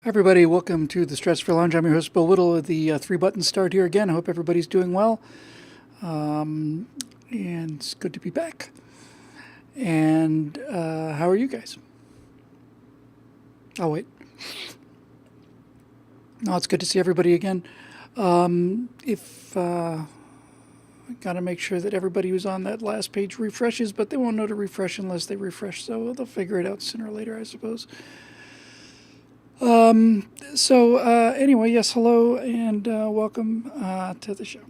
Hi everybody, welcome to the Stratosphere Lounge. I'm your host, Bill Whittle of the Three Button Start here again. I hope everybody's doing well. And it's good to be back. And how are you guys? Oh, wait. No, it's good to see everybody again. If I got to make sure that everybody who's on that last page refreshes, but they won't know to refresh unless they refresh, so they'll figure it out sooner or later, I suppose. Anyway, yes, hello and welcome to the show.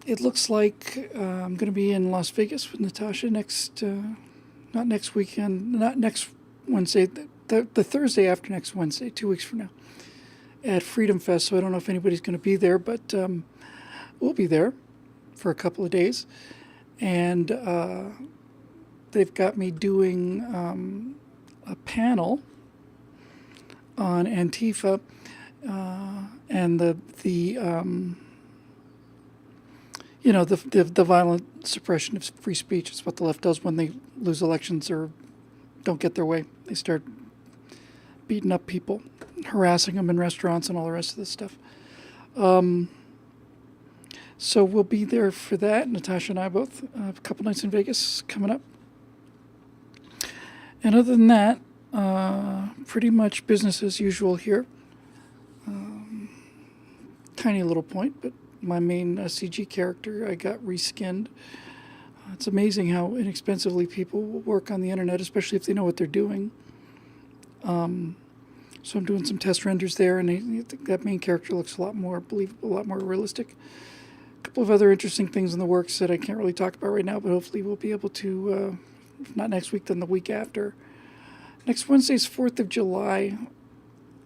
It looks like I'm going to be in Las Vegas with Natasha not next weekend, not next Wednesday, the Thursday after next Wednesday, 2 weeks from now, at Freedom Fest. So I don't know if anybody's going to be there, but we'll be there for a couple of days. And they've got me doing a panel on Antifa and the violent suppression of free speech. It's what the left does when they lose elections or don't get their way. They start beating up people, harassing them in restaurants and all the rest of this stuff. So we'll be there for that. Natasha and I both, a couple nights in Vegas coming up. And other than that, pretty much business as usual here. Tiny little point, but my main CG character I got reskinned. It's amazing how inexpensively people will work on the internet, especially if they know what they're doing. So I'm doing some test renders there, and that main character looks a lot more believable, a lot more realistic. A couple of other interesting things in the works that I can't really talk about right now, but hopefully we'll be able to, if not next week, then the week after. Next Wednesday's 4th of July.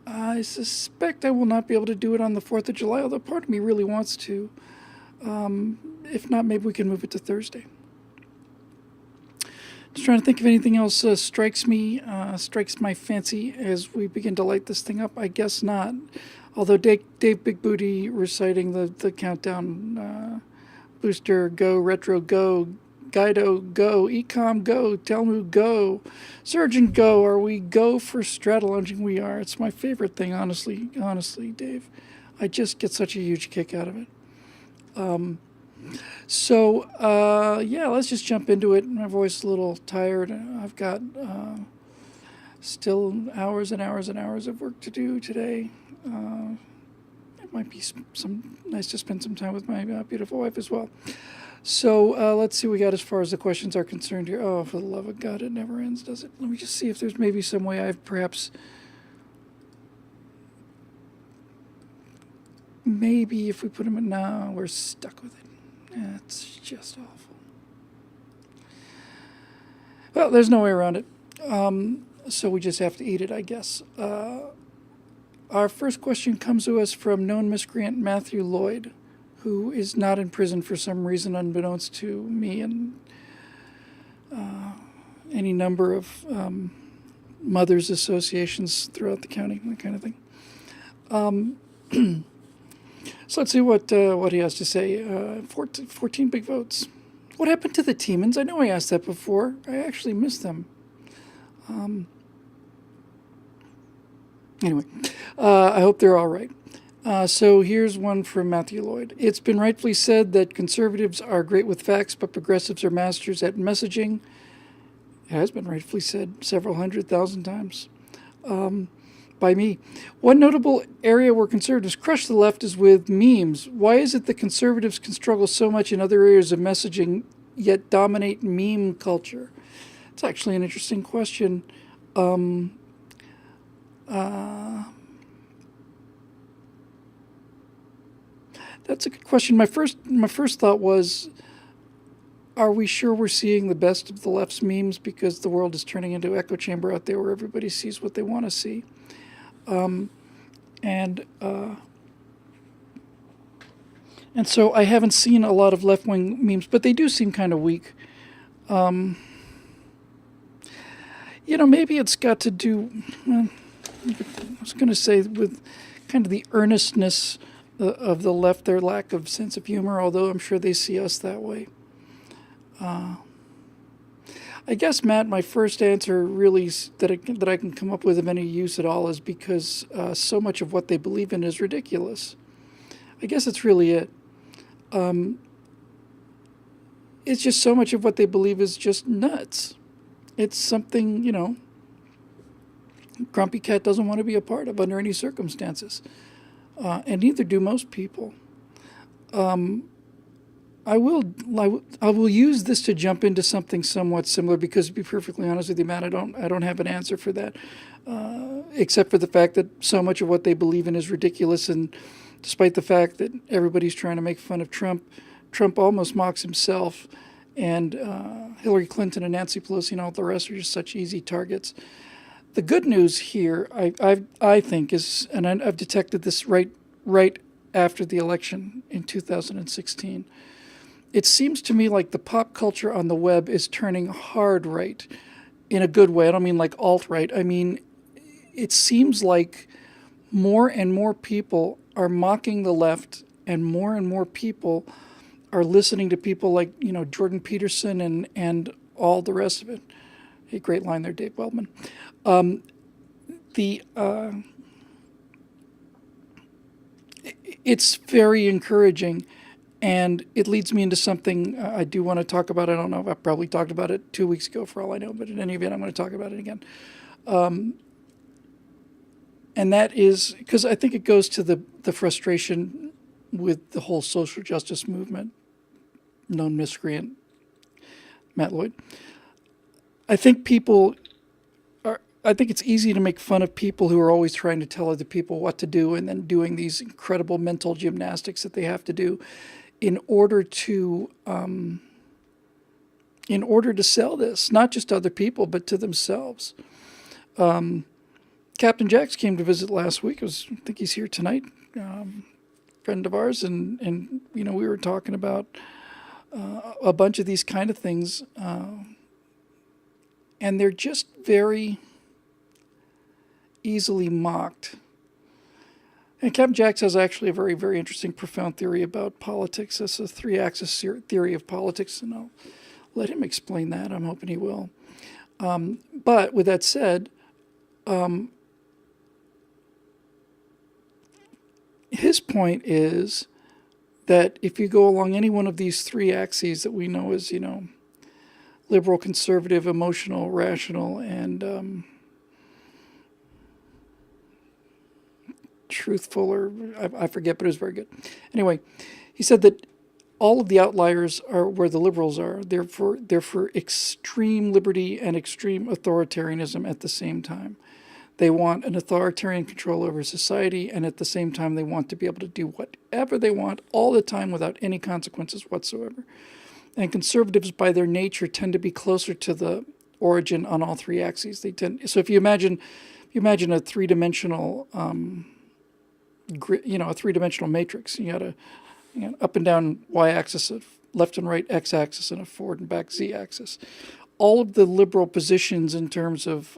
I suspect I will not be able to do it on the 4th of July, although part of me really wants to. If not, maybe we can move it to Thursday. Just trying to think if anything else strikes my fancy as we begin to light this thing up. I guess not. Although Dave Big Booty reciting the countdown, Booster, go, Retro, go, Guido, go, Ecom, go, Telmu, go, Surgeon, go. Are we go for Stratolunging? We are. It's my favorite thing, honestly, Dave. I just get such a huge kick out of it. Let's just jump into it. My voice is a little tired. I've got still hours and hours and hours of work to do today. It might be some nice to spend some time with my beautiful wife as well. So let's see what we got as far as the questions are concerned here. Oh, for the love of God, it never ends, does it? Let me just see if there's maybe some way I've perhaps... Maybe if we put them in... No, we're stuck with it. It's just awful. Well, there's no way around it. So we just have to eat it, I guess. Our first question comes to us from known miscreant Matthew Lloyd, who is not in prison for some reason unbeknownst to me and any number of mothers' associations throughout the county, that kind of thing. So let's see what he has to say. 14 big votes. What happened to the Teemans? I know I asked that before. I actually missed them. Anyway, I hope they're all right. So here's one from Matthew Lloyd. It's been rightfully said that conservatives are great with facts, but progressives are masters at messaging. It has been rightfully said several 100,000 times by me. One notable area where conservatives crush the left is with memes. Why is it that conservatives can struggle so much in other areas of messaging, yet dominate meme culture? It's actually an interesting question. That's a good question. My first thought was, are we sure we're seeing the best of the left's memes because the world is turning into an echo chamber out there where everybody sees what they want to see? And so I haven't seen a lot of left-wing memes, but they do seem kind of weak. Maybe it's got to do, well, I was going to say with kind of the earnestness of the left, their lack of sense of humor, although I'm sure they see us that way. I guess, Matt, my first answer really that I can come up with of any use at all is because so much of what they believe in is ridiculous. I guess that's really it. It's just so much of what they believe is just nuts. It's something, Grumpy Cat doesn't want to be a part of under any circumstances. And neither do most people. I will I will use this to jump into something somewhat similar because, to be perfectly honest with you, Matt, I don't have an answer for that, except for the fact that so much of what they believe in is ridiculous, and despite the fact that everybody's trying to make fun of Trump, Trump almost mocks himself, and Hillary Clinton and Nancy Pelosi and all the rest are just such easy targets. The good news here, I think, is, and I've detected this right after the election in 2016. It seems to me like the pop culture on the web is turning hard right in a good way. I don't mean like alt-right. I mean, it seems like more and more people are mocking the left, and more people are listening to people like, Jordan Peterson and all the rest of it. Hey, great line there, Dave Wellman. It's very encouraging. And it leads me into something I do want to talk about. I don't know. I probably talked about it 2 weeks ago for all I know. But in any event, I'm going to talk about it again. And that is because I think it goes to the frustration with the whole social justice movement, known miscreant Matt Lloyd. I think it's easy to make fun of people who are always trying to tell other people what to do and then doing these incredible mental gymnastics that they have to do in order to sell this, not just to other people, but to themselves. Captain Jax came to visit last week. I think he's here tonight, friend of ours, and we were talking about a bunch of these kind of things, and they're just very easily mocked. And Captain Jax has actually a very, very interesting, profound theory about politics. It's a three-axis theory of politics, and I'll let him explain that. I'm hoping he will. But with that said, his point is that if you go along any one of these three axes that we know as, liberal, conservative, emotional, rational, and truthful, or I forget, but it was very good. Anyway, he said that all of the outliers are where the liberals are. They're for extreme liberty and extreme authoritarianism at the same time. They want an authoritarian control over society, and at the same time they want to be able to do whatever they want all the time without any consequences whatsoever. And conservatives, by their nature, tend to be closer to the origin on all three axes. So if you imagine a three-dimensional a three-dimensional matrix. You got a up and down y-axis, a left and right x-axis, and a forward and back z-axis. All of the liberal positions in terms of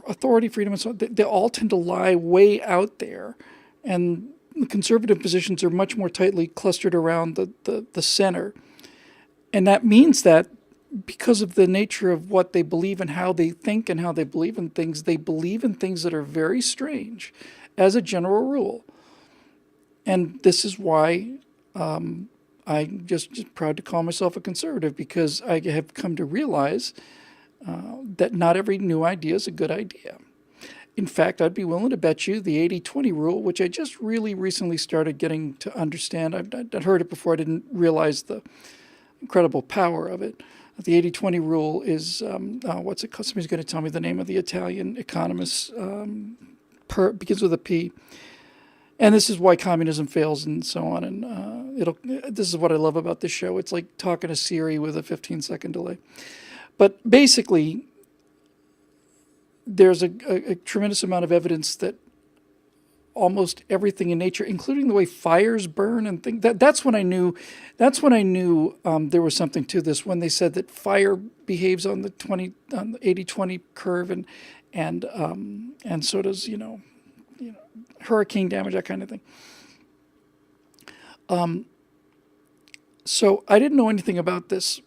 authority, freedom, and so on, they all tend to lie way out there, and the conservative positions are much more tightly clustered around the center. And that means that because of the nature of what they believe and how they think and how they believe in things that are very strange as a general rule. And this is why I'm just proud to call myself a conservative, because I have come to realize that not every new idea is a good idea. In fact, I'd be willing to bet you the 80-20 rule, which I just really recently started getting to understand. I'd heard it before. I didn't realize the incredible power of it. The 80-20 rule is, what's it called? Somebody's going to tell me the name of the Italian economist. Begins with a P. And this is why communism fails and so on. And this is what I love about this show. It's like talking to Siri with a 15-second delay. But basically, there's a tremendous amount of evidence that almost everything in nature, including the way fires burn and things, that's when I knew there was something to this, when they said that fire behaves on the 80-20 curve, and so does hurricane damage, that kind of thing. So I didn't know anything about this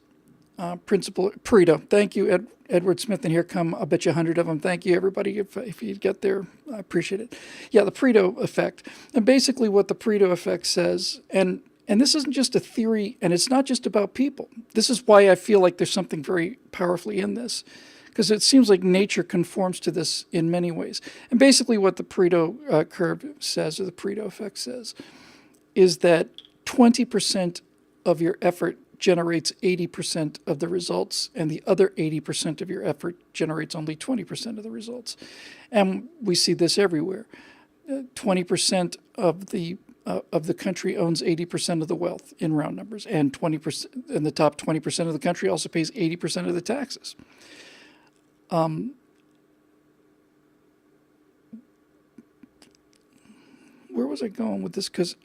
principle. Pareto. Thank you, Edward Smith. And here come, I'll bet you 100 of them. Thank you, everybody. If you get there, I appreciate it. Yeah, the Pareto effect. And basically what the Pareto effect says, and this isn't just a theory, and it's not just about people. This is why I feel like there's something very powerfully in this, because it seems like nature conforms to this in many ways. And basically what the Pareto curve says, or the Pareto effect says, is that 20% of your effort generates 80% of the results, and the other 80% of your effort generates only 20% of the results. And we see this everywhere. 20% of the country owns 80% of the wealth in round numbers, and 20%, and the top 20% of the country also pays 80% of the taxes. Where was I going with this? Because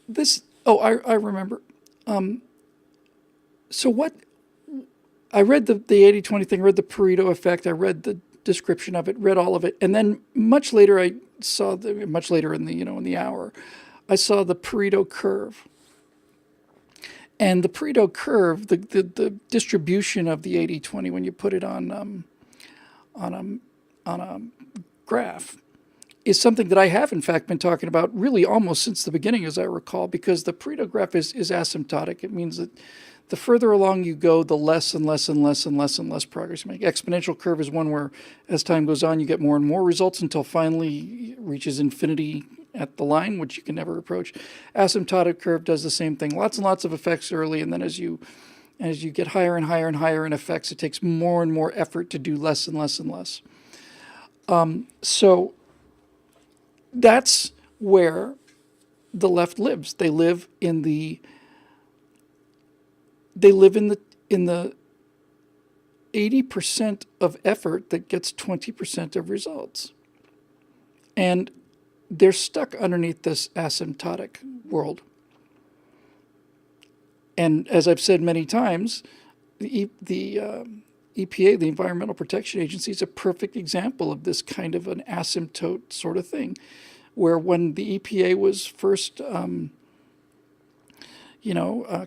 this, oh, I remember. So what, I read the 80-20 thing, read the Pareto effect, I read the description of it, read all of it, and then much later much later in the hour, I saw the Pareto curve. And the Pareto curve, the distribution of the 80-20 when you put it on a graph, is something that I have, in fact, been talking about really almost since the beginning, as I recall, because the Pareto graph is asymptotic. It means that the further along you go, the less and less and less and less and less progress you make. Exponential curve is one where, as time goes on, you get more and more results until finally it reaches infinity at the line, which you can never approach. Asymptotic curve does the same thing. Lots and lots of effects early, and then as you get higher and higher and higher in effects, it takes more and more effort to do less and less and less. So that's where the left lives. They live in the 80% of effort that gets 20% of results. And they're stuck underneath this asymptotic world. And as I've said many times, the EPA, the Environmental Protection Agency, is a perfect example of this kind of an asymptote sort of thing, where when the EPA was first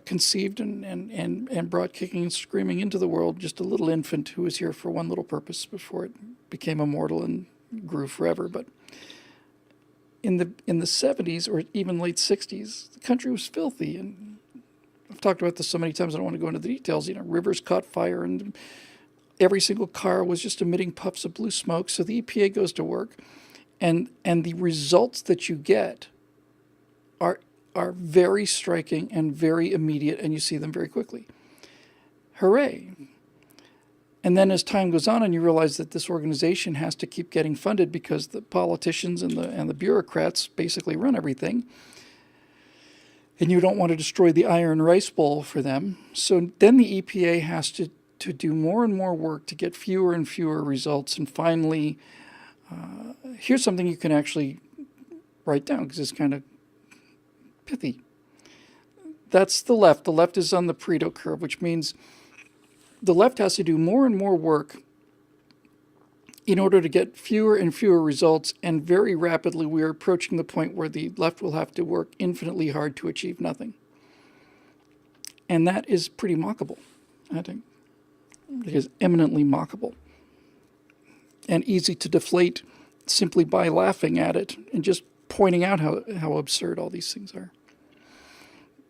conceived and brought kicking and screaming into the world, just a little infant who was here for one little purpose before it became immortal and grew forever. But in the 70s or even late 60s, the country was filthy. And I've talked about this so many times I don't want to go into the details. Rivers caught fire and every single car was just emitting puffs of blue smoke. So the EPA goes to work, and the results that you get are very striking and very immediate, and you see them very quickly. Hooray. And then as time goes on and you realize that this organization has to keep getting funded because the politicians and the bureaucrats basically run everything, and you don't want to destroy the iron rice bowl for them. So then the EPA has to do more and more work to get fewer and fewer results. And finally, here's something you can actually write down because it's kind of pithy. That's the left. The left is on the Pareto curve, which means the left has to do more and more work in order to get fewer and fewer results, and very rapidly we are approaching the point where the left will have to work infinitely hard to achieve nothing. And that is pretty mockable, I think. It is eminently mockable and easy to deflate simply by laughing at it and just pointing out how absurd all these things are.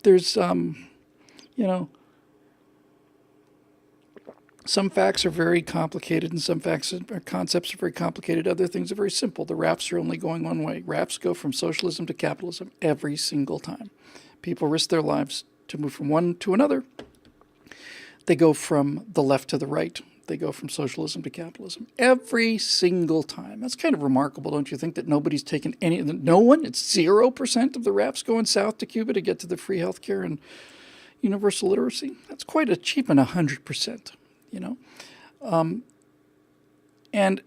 There's, some facts are very complicated, and some facts or concepts are very complicated. Other things are very simple. The rafts are only going one way. Rafts go from socialism to capitalism every single time. People risk their lives to move from one to another. They go from the left to the right. They go from socialism to capitalism every single time. That's kind of remarkable, don't you think, that nobody's taken no one, it's 0% of the rafts going south to Cuba to get to the free healthcare and universal literacy? That's quite achievement, 100%, and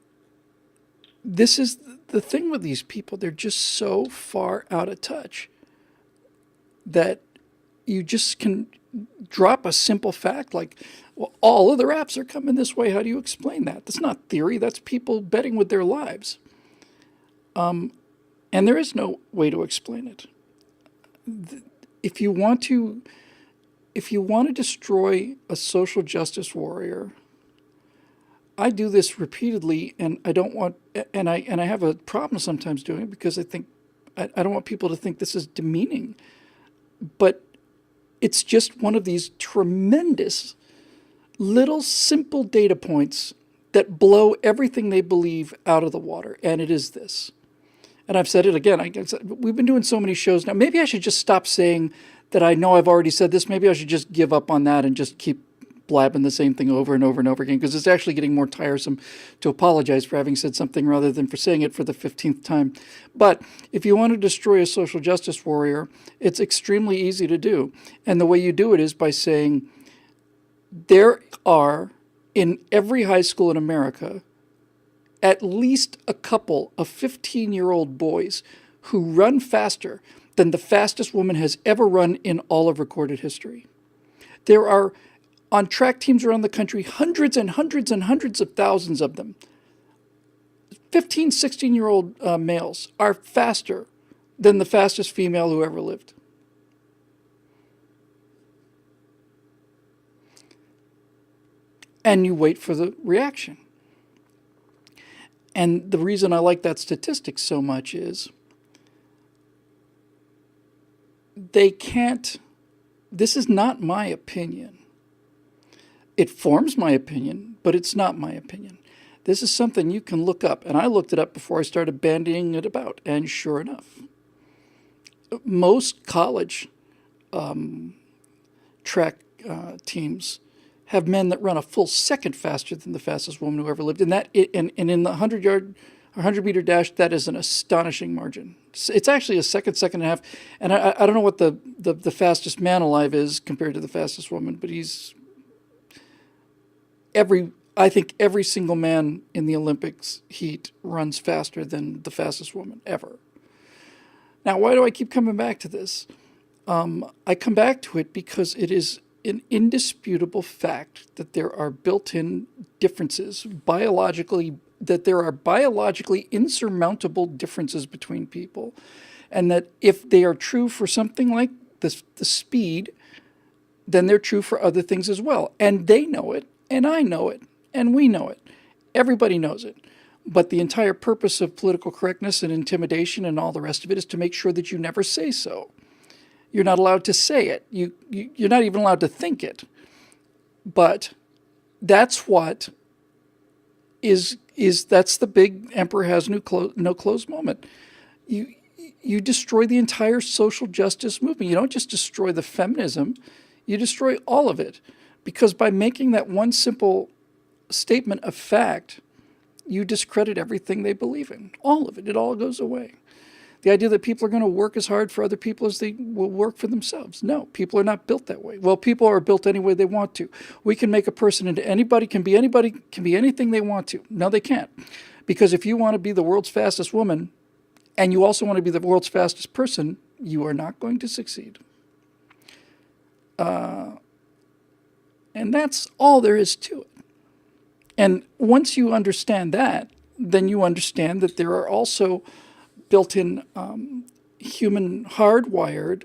this is the thing with these people. They're just so far out of touch that you just can drop a simple fact like, well, all of the rafts are coming this way. How do you explain that? That's not theory. That's people betting with their lives. And there is no way to explain it. if you want to destroy a social justice warrior, I do this repeatedly, and I don't want, and I have a problem sometimes doing it because I think I don't want people to think this is demeaning, but it's just one of these tremendous little simple data points that blow everything they believe out of the water, and it is this. And I've said it again. We've been doing so many shows now. Maybe I should just stop saying that I know I've already said this. Maybe I should just give up on that and just keep blabbing the same thing over and over and over again, because it's actually getting more tiresome to apologize for having said something rather than for saying it for the 15th time. But if you want to destroy a social justice warrior, it's extremely easy to do. And the way you do it is by saying, there are, in every high school in America, at least a couple of 15-year-old boys who run faster than the fastest woman has ever run in all of recorded history. There are, on track teams around the country, hundreds and hundreds and hundreds of thousands of them. 15, 16-year-old males are faster than the fastest female who ever lived. And you wait for the reaction. And the reason I like that statistic so much is they can't, this is not my opinion. It forms my opinion, but it's not my opinion. This is something you can look up. And I looked it up before I started bandying it about. And sure enough, most college track teams have men that run a full second faster than the fastest woman who ever lived. And in the 100-meter dash, that is an astonishing margin. It's actually a second and a half. And I don't know what the fastest man alive is compared to the fastest woman, but he's I think every single man in the Olympics heat runs faster than the fastest woman ever. Now, why do I keep coming back to this? I come back to it because it is an indisputable fact that there are built-in differences that there are biologically insurmountable differences between people, and that if they are true for something like the speed, then they're true for other things as well. And they know it, and I know it, and we know it. Everybody knows it. But the entire purpose of political correctness and intimidation and all the rest of it is to make sure that you never say so. You're not allowed to say it. You're not even allowed to think it. But that's what is that's the big emperor has no clothes moment. You destroy the entire social justice movement. You don't just destroy the feminism, you destroy all of it. Because by making that one simple statement of fact, you discredit everything they believe in. All of it. It all goes away. The idea that people are going to work as hard for other people as they will work for themselves. No, people are not built that way. Well, people are built any way they want to. We can make a person into anybody, can be anything they want to. No, they can't. Because if you want to be the world's fastest woman, and you also want to be the world's fastest person, you are not going to succeed. And that's all there is to it. And once you understand that, then you understand that there are also built-in hardwired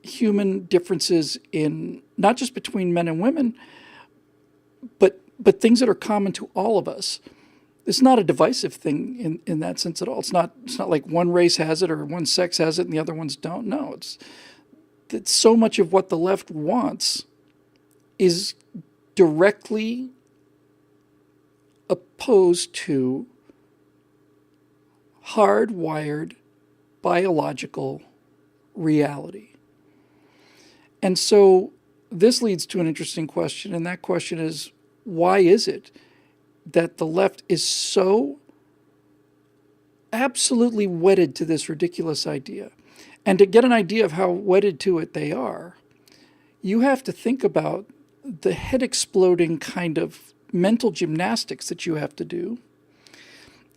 human differences in not just between men and women, but things that are common to all of us. It's not a divisive thing in that sense at all. It's not like one race has it or one sex has it and the other ones don't. No, it's so much of what the left wants is directly opposed to hardwired biological reality. And so this leads to an interesting question, and that question is, why is it that the left is so absolutely wedded to this ridiculous idea? And to get an idea of how wedded to it they are, you have to think about the head-exploding kind of mental gymnastics that you have to do.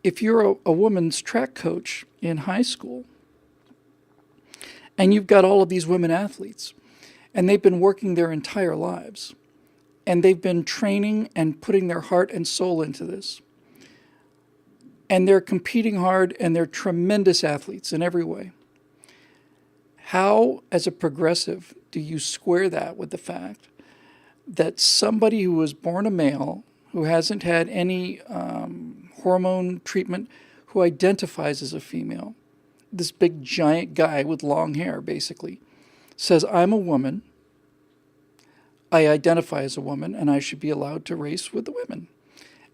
If you're a woman's track coach in high school, and you've got all of these women athletes, and they've been working their entire lives, and they've been training and putting their heart and soul into this, and they're competing hard, and they're tremendous athletes in every way. How, as a progressive, do you square that with the fact that somebody who was born a male, who hasn't had any hormone treatment, who identifies as a female, this big giant guy with long hair basically, says, I'm a woman, I identify as a woman, and I should be allowed to race with the women.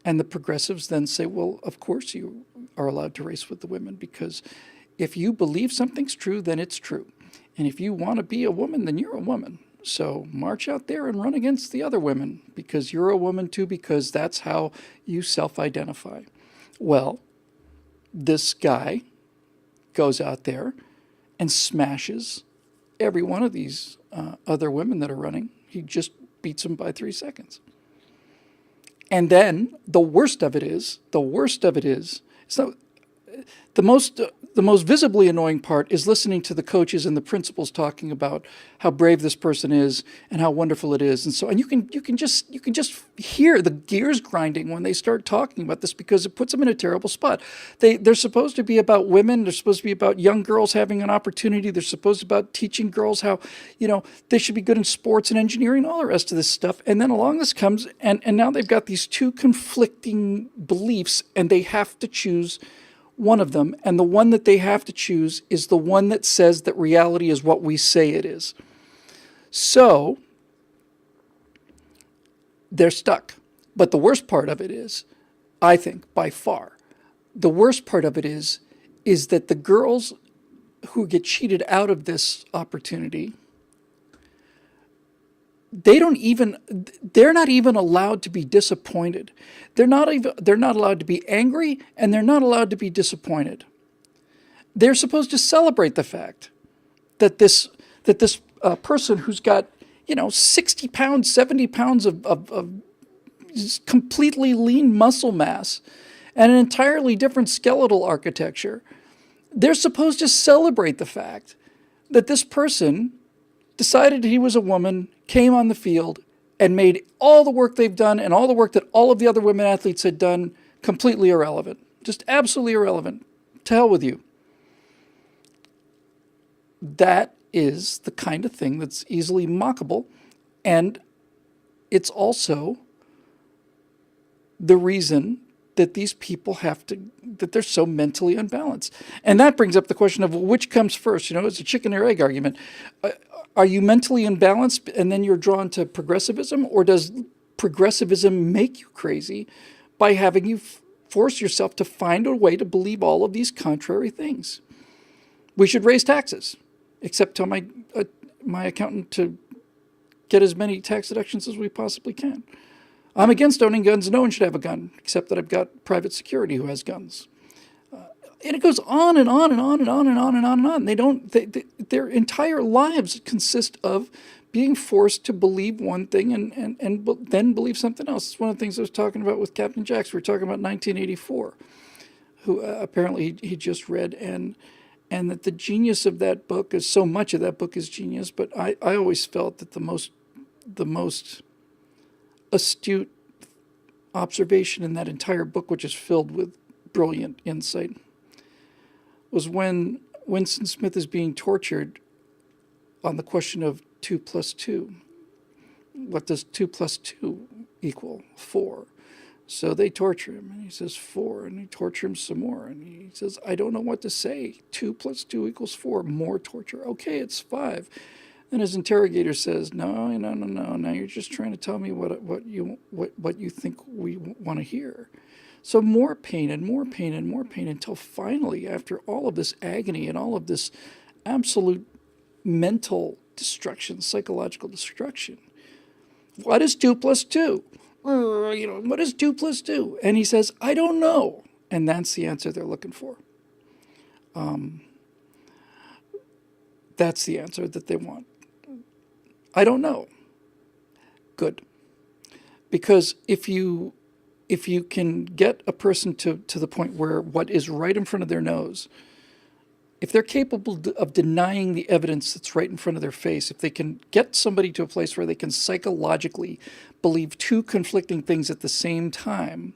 And the progressives then say, well, of course you are allowed to race with the women, because if you believe something's true, then it's true. And if you want to be a woman, then you're a woman. So march out there and run against the other women, because you're a woman too, because that's how you self-identify. Well, this guy goes out there and smashes every one of these other women that are running. He just beats them by 3 seconds. And then the worst of it is, so the most visibly annoying part is listening to the coaches and the principals talking about how brave this person is and how wonderful it is. And so, and you can just hear the gears grinding when they start talking about this, because it puts them in a terrible spot. They're supposed to be about women. They're supposed to be about young girls having an opportunity. They're supposed to be about teaching girls how, they should be good in sports and engineering and all the rest of this stuff. And then along this comes, and now they've got these two conflicting beliefs, and they have to choose one of them, and the one that they have to choose is the one that says that reality is what we say it is. So they're stuck. But the worst part of it is, I think, by far, the worst part of it is that the girls who get cheated out of this opportunity, they're not even allowed to be disappointed. They're not allowed to be angry, and they're not allowed to be disappointed. They're supposed to celebrate the fact that this person who's got 60 pounds, 70 pounds of completely lean muscle mass and an entirely different skeletal architecture, they're supposed to celebrate the fact that this person decided he was a woman, came on the field, and made all the work they've done and all the work that all of the other women athletes had done completely irrelevant. Just absolutely irrelevant. To hell with you. That is the kind of thing that's easily mockable, and it's also the reason that these people that they're so mentally unbalanced. And that brings up the question of, well, which comes first? It's a chicken or egg argument. Are you mentally imbalanced and then you're drawn to progressivism, or does progressivism make you crazy by having you force yourself to find a way to believe all of these contrary things? We should raise taxes, except tell my accountant to get as many tax deductions as we possibly can. I'm against owning guns. No one should have a gun, except that I've got private security who has guns. And it goes on and on and on and on and on and on and on. Their entire lives consist of being forced to believe one thing and then believe something else. It's one of the things I was talking about with Captain Jacks. We were talking about 1984, who apparently he just read, and that the genius of that book is, so much of that book is genius, but I always felt that the most astute observation in that entire book, which is filled with brilliant insight, was when Winston Smith is being tortured on the question of 2 + 2. What does 2 + 2 equal? 4. So they torture him, and he says 4, and they torture him some more, and he says, I don't know what to say. 2 + 2 = 4. More torture. Okay, it's 5. And his interrogator says, no. Now you're just trying to tell me what you think we want to hear. So more pain and more pain and more pain, until finally, after all of this agony and all of this absolute mental destruction, psychological destruction, what is 2 + 2? What is 2 + 2? And he says, I don't know. And that's the answer they're looking for. That's the answer that they want. I don't know. Good. Because if you can get a person to the point where what is right in front of their nose, if they're capable of denying the evidence that's right in front of their face, if they can get somebody to a place where they can psychologically believe two conflicting things at the same time,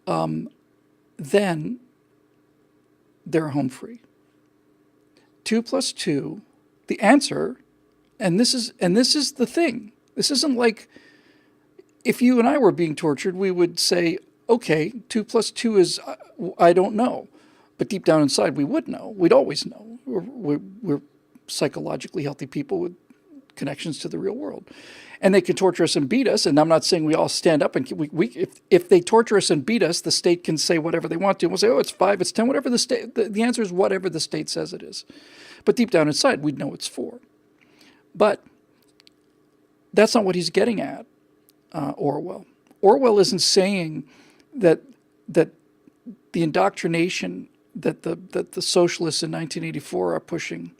then they're home free. 2 + 2 The answer, and this is the thing. This isn't like if you and I were being tortured, we would say, okay, 2 plus 2 is, I don't know. But deep down inside, we would know. We'd always know. We're psychologically healthy people with connections to the real world. And they can torture us and beat us. And I'm not saying we all stand up and if they torture us and beat us, the state can say whatever they want to. We'll say, oh, it's 5, it's 10, whatever the state. The answer is whatever the state says it is. But deep down inside, we'd know it's 4. But that's not what he's getting at, Orwell. Orwell isn't saying that the indoctrination that the socialists in 1984 are pushing,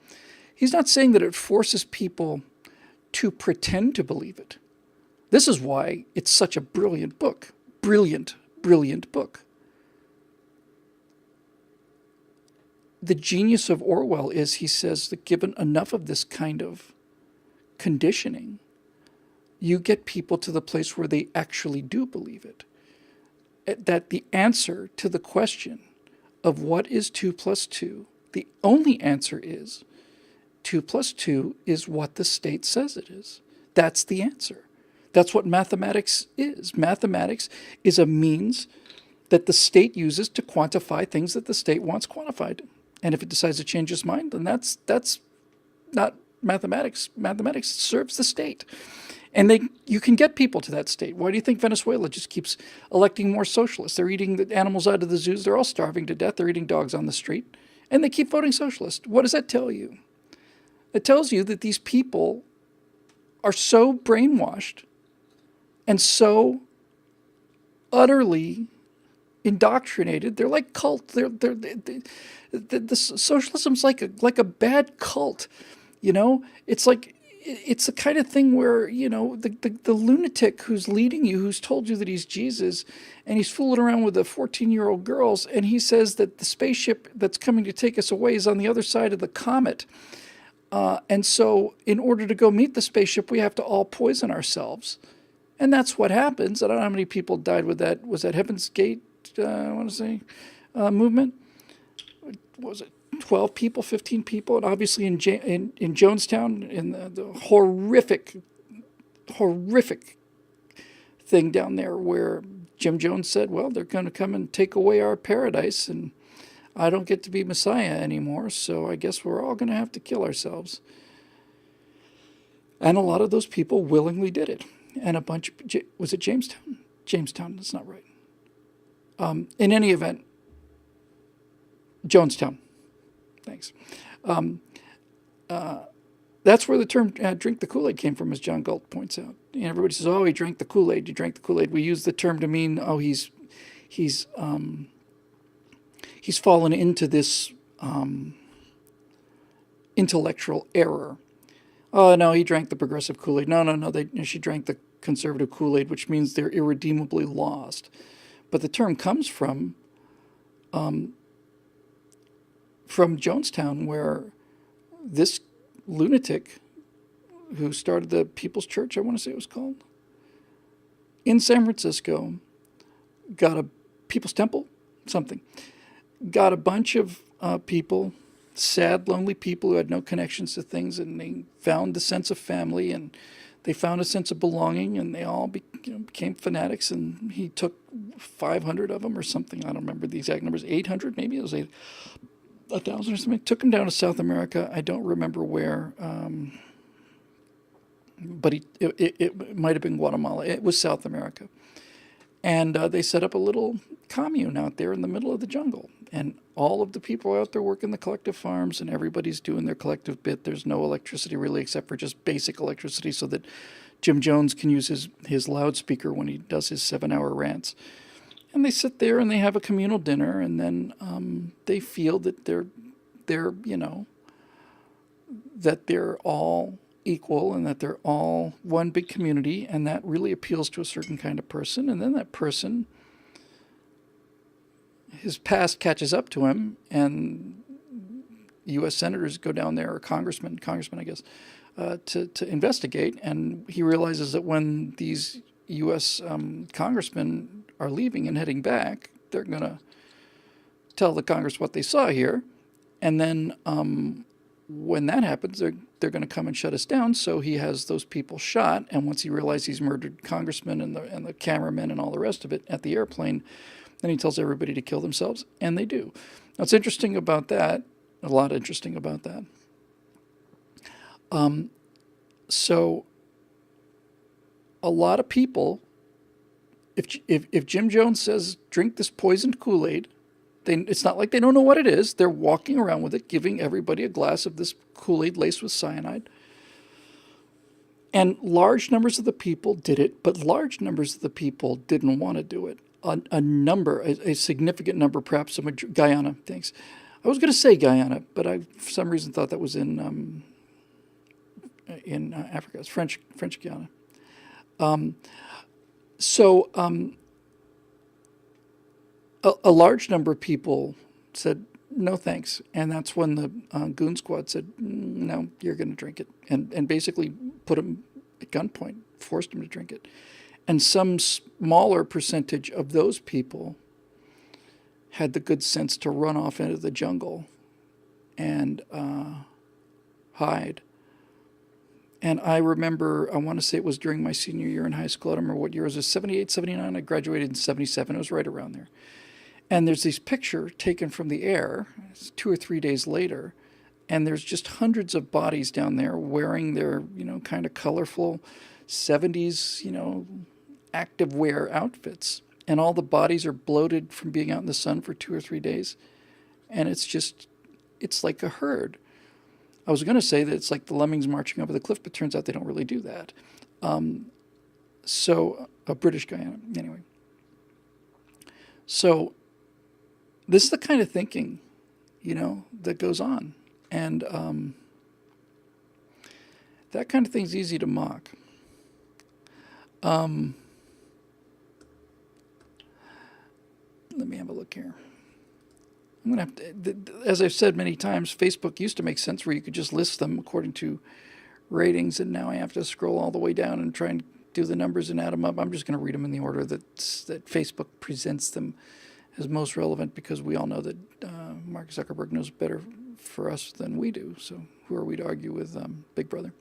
he's not saying that it forces people to pretend to believe it. This is why it's such a brilliant book. Brilliant, brilliant book. The genius of Orwell is he says that given enough of this kind of conditioning, you get people to the place where they actually do believe it. That the answer to the question of what is 2 plus 2, the only answer is 2 plus 2 is what the state says it is. That's the answer. That's what mathematics is. Mathematics is a means that the state uses to quantify things that the state wants quantified. And if it decides to change its mind, then that's not mathematics. Mathematics serves the state. And you can get people to that state. Why do you think Venezuela just keeps electing more socialists? They're eating the animals out of the zoos. They're all starving to death. They're eating dogs on the street. And they keep voting socialist. What does that tell you? It tells you that these people are so brainwashed and so utterly indoctrinated. They're like cult. The socialism's like a bad cult. You know, it's the kind of thing where, you know, the lunatic who's leading you, who's told you that he's Jesus, and he's fooling around with the 14-year-old girls, and he says that the spaceship that's coming to take us away is on the other side of the comet. And so in order to go meet the spaceship, we have to all poison ourselves. And that's what happens. I don't know how many people died with that. Was that Heaven's Gate, I want to say, movement? What was it 12 people, 15 people? And obviously in Jonestown, in the horrific thing down there where Jim Jones said, well, they're going to come and take away our paradise, and I don't get to be Messiah anymore, so I guess we're all going to have to kill ourselves. And a lot of those people willingly did it. And a bunch, was it Jamestown? Jamestown, that's not right. In any event, Jonestown. Thanks. That's where the term drink the Kool-Aid came from, as John Galt points out. And everybody says, oh, he drank the Kool-Aid, he drank the Kool-Aid. We use the term to mean, oh, he's fallen into this intellectual error. Oh, no, he drank the progressive Kool-Aid. No, she drank the conservative Kool-Aid, which means they're irredeemably lost. But the term comes from Jonestown, where this lunatic who started the People's Church, I want to say it was called, in San Francisco, got a People's Temple, something, got a bunch of people, sad, lonely people who had no connections to things, and they found a sense of family, and they found a sense of belonging, and they all became fanatics, and he took 500 of them or something. I don't remember the exact numbers, 800 maybe, it was 1,000 or something. Took him down to South America. I don't remember where, but it might have been Guatemala. It was South America. And they set up a little commune out there in the middle of the jungle. And all of the people out there working the collective farms, and everybody's doing their collective bit. There's no electricity really, except for just basic electricity so that Jim Jones can use his loudspeaker when he does his 7-hour rants. And they sit there and they have a communal dinner, and then they feel that they're all equal and that they're all one big community, and that really appeals to a certain kind of person. And then that person, his past catches up to him, and U.S. senators go down there, or congressmen, I guess, to investigate. And he realizes that when these U.S. Congressmen are leaving and heading back, they're going to tell the Congress what they saw here. And then when that happens, they're going to come and shut us down. So he has those people shot, and once he realizes he's murdered congressmen and the cameramen and all the rest of it at the airplane, then he tells everybody to kill themselves, and they do. Now, what's interesting about that, a lot interesting about that. So a lot of people, if Jim Jones says drink this poisoned Kool-Aid, it's not like they don't know what it is. They're walking around with it, giving everybody a glass of this Kool-Aid laced with cyanide. And large numbers of the people did it, but large numbers of the people didn't want to do it. A significant number, perhaps Guyana, thanks. I was going to say Guyana, but I, for some reason, thought that was in Africa. It's French Guyana. A large number of people said, no thanks. And that's when the goon squad said, no, you're going to drink it. And basically put him at gunpoint, forced him to drink it. And some smaller percentage of those people had the good sense to run off into the jungle and hide. And I remember, I want to say it was during my senior year in high school. I don't remember what year it was. 78, 79. I graduated in 77. It was right around there. And there's this picture taken from the air, it's 2 or 3 days later, and there's just hundreds of bodies down there wearing their, kind of colorful 70s, active wear outfits. And all the bodies are bloated from being out in the sun for 2 or 3 days. And it's like a herd. I was going to say that it's like the lemmings marching over the cliff, but turns out they don't really do that. So, British Guyana, anyway. So, this is the kind of thinking, that goes on. And that kind of thing's easy to mock. Let me have a look here. I'm going to have to, as I've said many times, Facebook used to make sense where you could just list them according to ratings, and now I have to scroll all the way down and try and do the numbers and add them up. I'm just going to read them in the order that Facebook presents them as most relevant, because we all know that Mark Zuckerberg knows better for us than we do. So who are we to argue with Big Brother?